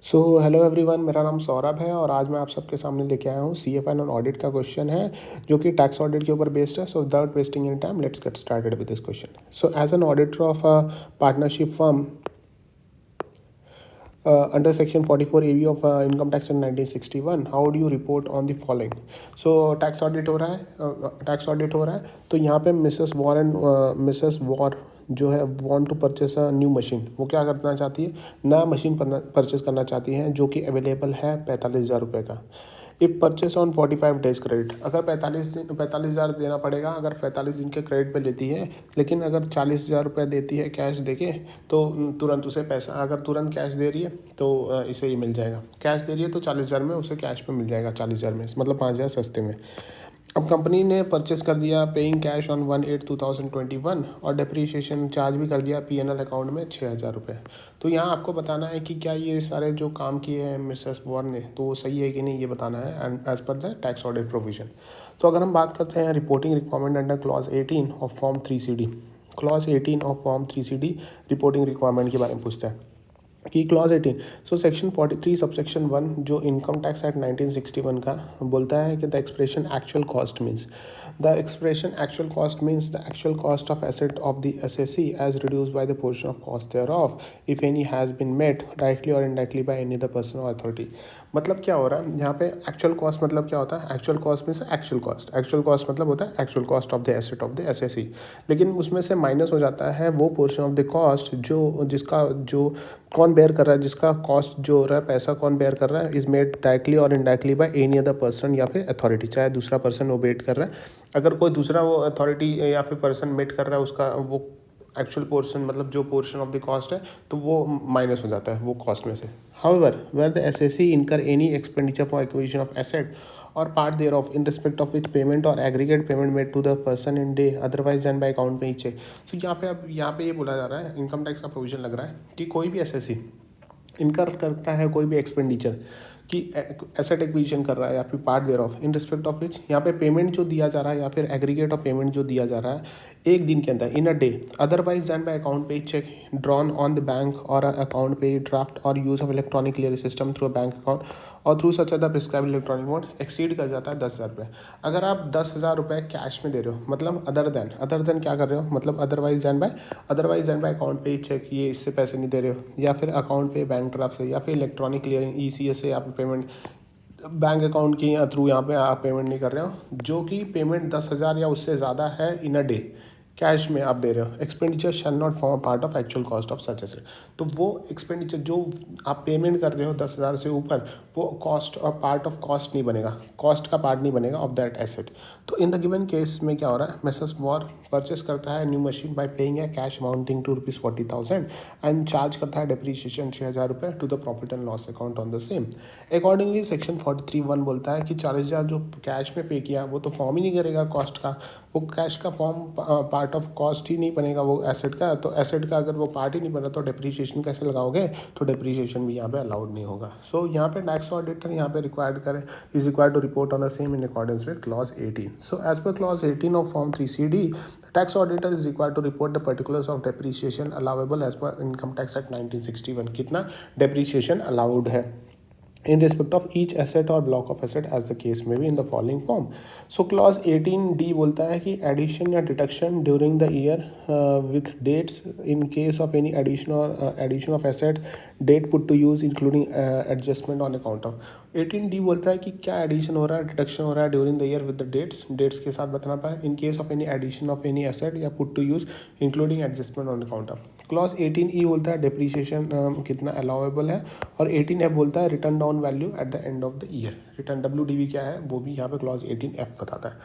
So hello everyone, मेरा नाम सौरभ है और आज मैं आप सबके सामने लेके आया हूँ CFN और ऑडिट का क्वेश्चन है जो कि टैक्स ऑडिट के ऊपर बेस्ड है। So without wasting any time let's get started with this question. So as an auditor of a partnership firm under section 44 AV of income tax in 1961, how do you report on the following? So tax audit हो रहा है, तो यहाँ पे Mrs War जो है want to purchase a new machine. वो क्या करना चाहती है, नया मशीन परचेस करना चाहती हैं जो कि अवेलेबल है 45,000 रुपये का। If purchase on 45 days credit, अगर 45,000 देना पड़ेगा अगर 45 दिन के क्रेडिट पे लेती है, लेकिन अगर 40,000 रुपये देती है कैश देके तो तुरंत उसे पैसा, अगर तुरंत कैश दे रही है तो इसे ये मिल जाएगा। कैश दे रही है तो 40,000 में उसे कैश पे मिल जाएगा, 40,000 में मतलब 5,000 सस्ते में। अब कंपनी ने परचेस कर दिया पेइंग कैश ऑन 1/8/2021 और डिप्रीशिएशन चार्ज भी कर दिया PNL अकाउंट में 6,000 रुपये। तो यहाँ आपको बताना है कि क्या ये सारे जो काम किए हैं मिसेस वॉर ने तो वो सही है कि नहीं, ये बताना है and as per the tax audit provision. तो अगर हम बात करते हैं reporting requirement under clause 18 of form 3CD, clause 18 of form 3CD reporting requirement के बारे में पूछता है कि क्लॉज 18। सो सेक्शन 43 सबसेक्शन 1 जो इनकम टैक्स एक्ट 1961 का बोलता है कि the expression actual cost means the actual cost of asset of the SSC as reduced by the portion of cost there of if any has been met directly और indirectly by any other person और authority. मतलब क्या हो रहा है यहाँ पे actual cost मतलब क्या होता है, actual cost means actual cost मतलब होता है actual cost of the asset of the SSC, लेकिन उसमें से माइनस हो जाता है वो पोर्शन ऑफ द कॉस्ट जो कौन बेयर कर रहा है, जिसका कॉस्ट जो हो रहा है, पैसा कौन बेयर कर रहा है, इज मेड डायरेक्टली और indirectly by any other person या फिर अथॉरिटी, चाहे दूसरा पर्सन वो बेट कर रहा है, अगर कोई दूसरा वो अथॉरिटी या फिर पर्सन मेट कर रहा है उसका वो एक्चुअल पोर्शन मतलब जो पोर्शन ऑफ द कॉस्ट है तो वो माइनस हो जाता है वो कॉस्ट में से। हाउएवर वेयर द SSC इनकर any expenditure for acquisition of asset or part thereof in respect of which payment or aggregate payment made to the person in day otherwise done by account में check। तो यहाँ पे ये बोला जा रहा है, इनकम टैक्स का प्रोविजन लग रहा है कि कोई भी SSC इनकर करता है कोई भी एक्सपेंडिचर कि एसेट एक्विजिशन कर रहा है या फिर part thereof in respect of which यहाँ पे पेमेंट जो दिया जा रहा है या फिर एग्रीगेट ऑफ पेमेंट जो दिया जा रहा है एक दिन के अंदर in a day otherwise than by account payee cheque drawn on the bank और अकाउंट पे ड्राफ्ट और use of electronic clear system through a bank account और through such other prescribe electronic mode exceed कर जाता है 10,000 रुपये। अगर आप 10,000 रुपये कैश में दे रहे हो मतलब अदर देन क्या कर रहे हो, मतलब otherwise than by account payee check, ये इससे पैसे नहीं दे रहे हो या फिर अकाउंट पे बैंक ड्राफ्ट से या फिर इलेक्ट्रॉनिक क्लियरिंग ECS से आप पेमेंट बैंक अकाउंट के थ्रू यहाँ पे आप पेमेंट नहीं कर रहे हो, जो कि पेमेंट 10,000 या उससे ज़्यादा है इन अ डे कैश में आप दे रहे हो, expenditure shall not form part of actual cost of such asset. तो वो एक्सपेंडिचर जो आप पेमेंट कर रहे हो 10,000 से ऊपर वो कॉस्ट और पार्ट ऑफ कॉस्ट नहीं बनेगा, कॉस्ट का पार्ट नहीं बनेगा ऑफ दैट एसेट। तो इन द गिवन केस में क्या हो रहा है, मिसेस वॉर परचेस करता है new machine by paying a cash amounting to ₹40,000 and charge करता है डिप्रीशिएशन 6,000 रुपये to the profit and loss account on the same. Accordingly section 43(1) बोलता है कि 40,000 जो कैश में पे किया वो तो फॉर्म ही नहीं करेगा कॉस्ट का, वो कैश का फॉर्म पार्ट ऑफ कॉस्ट ही नहीं बनेगा वो एसेट का, तो एसेट का अगर वो पार्ट ही नहीं बना तो डिप्रीशिएशन कैसे लगाओगे, तो डिप्रीशिएशन भी यहाँ पे अलाउड नहीं होगा। सो यहाँ पे टैक्स ऑडिटर यहाँ पे is required to report on the same in accordance with clause 18। So as per clause 18 of form 3CD tax auditor is required to report the particulars of depreciation allowable as per income tax act 1961, कितना depreciation allowed है in respect of each asset or block of asset as the case may be in the following form। So clause 18D बोलता है कि addition या deduction during the year with dates in case of any addition of asset date put to use including adjustment on account of। 18D बोलता है कि क्या addition हो रहा है, डिडक्शन हो रहा है during the year with the dates के साथ बताना पाए in case of any addition of any asset या put to use including adjustment on account of. Clause 18E बोलता है डिप्रीशिएशन कितना अलाउेबल है और 18F बोलता है return down value at the end of the year. Return WDV क्या है वो भी यहाँ पे क्लॉज 18F बताता है।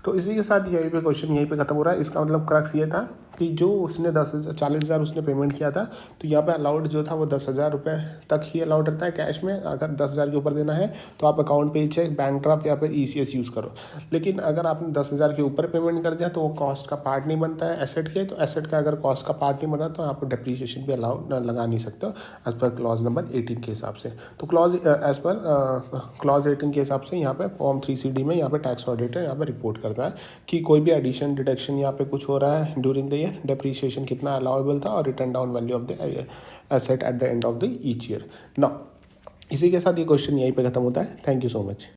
तो इसी के साथ यहीं पे क्वेश्चन यहीं पे खत्म हो रहा है। इसका मतलब क्रक्स ये था कि जो उसने 40,000 उसने पेमेंट किया था तो यहाँ पे अलाउड जो था वो 10,000 रुपये तक ही अलाउड रहता है कैश में। अगर 10,000 के ऊपर देना है तो आप account payee check, bank draft या फिर ECS यूज़ करो, लेकिन अगर आपने 10,000 के ऊपर पेमेंट कर दिया तो वो कॉस्ट का पार्ट नहीं बनता है एसेट के, तो एसेट का अगर कॉस्ट का पार्ट नहीं बना तो आप डिप्रीशिएशन भी अलाउड लगा नहीं सकते हो एज पर क्लॉज नंबर 18 के हिसाब से। तो क्लॉज एज पर क्लॉज 18 के हिसाब से यहाँ पे फॉर्म 3CD में यहाँ पे टैक्स ऑडिटर यहाँ पे रिपोर्ट करता है कि कोई भी एडिशन डिडक्शन यहाँ पे कुछ हो रहा है ड्यूरिंग द ईयर, डिप्रीशिएशन कितना अलाउेबल था और return down value of the asset at the end of the each year. Now इसी के साथ ये क्वेश्चन यहीं पे खत्म होता है। Thank you so much.